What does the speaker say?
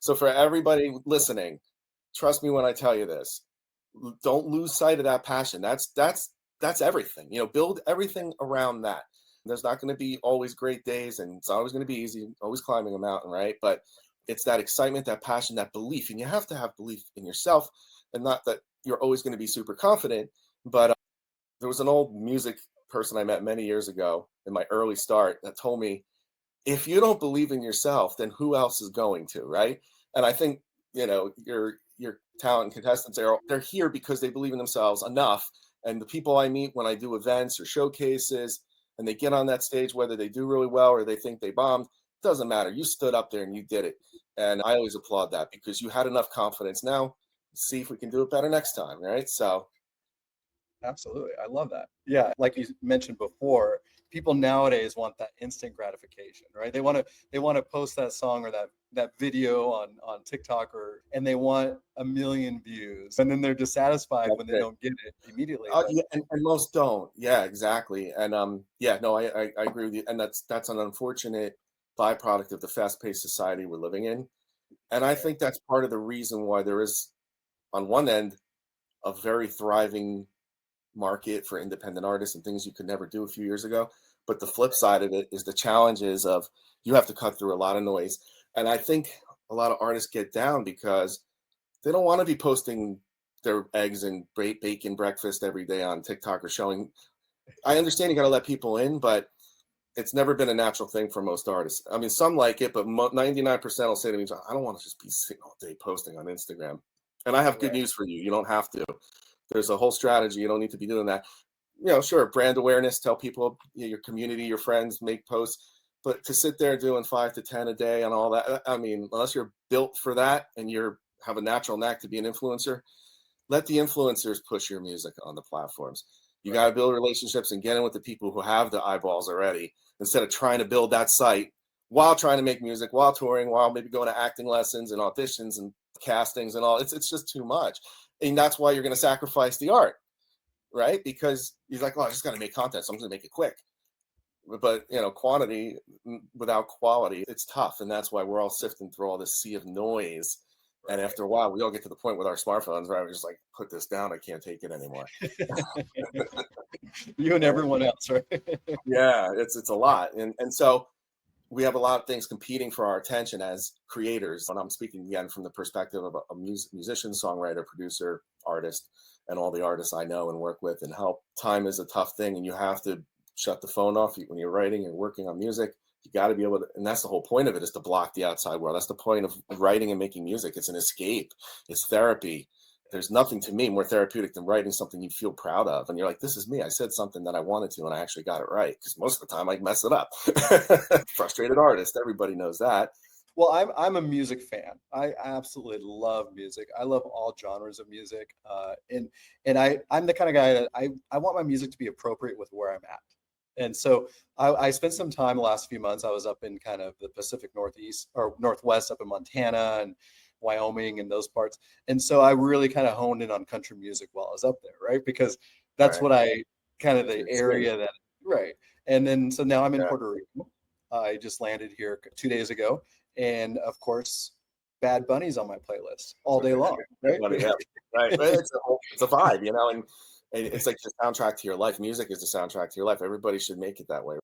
So for everybody listening, trust me when I tell you this. Don't lose sight of that passion. That's everything. Build everything around that. There's not going to be always great days, and it's always going to be easy, always climbing a mountain, right? But it's that excitement, that passion, that belief. And you have to have belief in yourself, and not that you're always going to be super confident. But there was an old music person I met many years ago in my early start that told me, if you don't believe in yourself, then who else is going to, right? And I think, your talent contestants, they're here because they believe in themselves enough. And the people I meet when I do events or showcases, and they get on that stage, whether they do really well or they think they bombed, doesn't matter. You stood up there and you did it. And I always applaud that because you had enough confidence. Now, see if we can do it better next time, right? So, Absolutely. I love that. Yeah. Like you mentioned before, people nowadays want that instant gratification, right? They want to post that song or that video on TikTok and they want a million views. And then they're dissatisfied that's when they it. don't get it immediately. But Yeah, and most don't. Yeah, exactly. And yeah, no, I agree with you. And that's an unfortunate byproduct of the fast-paced society we're living in. And I think that's part of the reason why there is, on one end, a very thriving market for independent artists and things you could never do a few years ago. But the flip side of it is the challenges of you have to cut through a lot of noise. And I think a lot of artists get down because they don't want to be posting their eggs and bacon breakfast every day on TikTok or showing. I understand you got to let people in, but it's never been a natural thing for most artists. I mean, some like it, but 99% will say to me, I don't want to just be sitting all day posting on Instagram. And I have good right. news for you. You don't have to. There's a whole strategy. You don't need to be doing that. Sure, brand awareness, tell people, your community, your friends, make posts. But to sit there doing 5 to 10 a day and all that, I mean, unless you're built for that and you have a natural knack to be an influencer, let the influencers push your music on the platforms. You got to build relationships and get in with the people who have the eyeballs already instead of trying to build that site while trying to make music, while touring, while maybe going to acting lessons and auditions and castings and all. It's just too much. And that's why you're going to sacrifice the art, right? Because you're like, I just got to make content, so I'm going to make it quick. But quantity without quality, it's tough, and that's why we're all sifting through all this sea of noise. And after a while, we all get to the point with our smartphones where we're just like, put this down. I can't take it anymore. You and everyone else, right? Yeah, it's a lot. And so we have a lot of things competing for our attention as creators. And I'm speaking again from the perspective of a musician, songwriter, producer, artist, and all the artists I know and work with and help. Time is a tough thing, and you have to shut the phone off when you're writing and working on music. You got to be able to, and that's the whole point of it, is to block the outside world. That's the point of writing and making music. It's an escape. It's therapy. There's nothing to me more therapeutic than writing something you feel proud of. And you're like, this is me. I said something that I wanted to, and I actually got it right. Because most of the time I mess it up. Frustrated artist. Everybody knows that. Well, I'm a music fan. I absolutely love music. I love all genres of music. I'm the kind of guy that I want my music to be appropriate with where I'm at. And so I spent some time the last few months. I was up in kind of the Pacific Northeast or Northwest, up in Montana and Wyoming and those parts. And so I really kind of honed in on country music while I was up there, right? Because that's Right. what I kind of That's the your escape. area that, right. And then so now I'm in Yeah. Puerto Rico. I just landed here 2 days ago. And of course, Bad Bunny's on my playlist all day long, right? Yeah. Right. But it's a vibe, and it's like the soundtrack to your life. Music is the soundtrack to your life. Everybody should make it that way.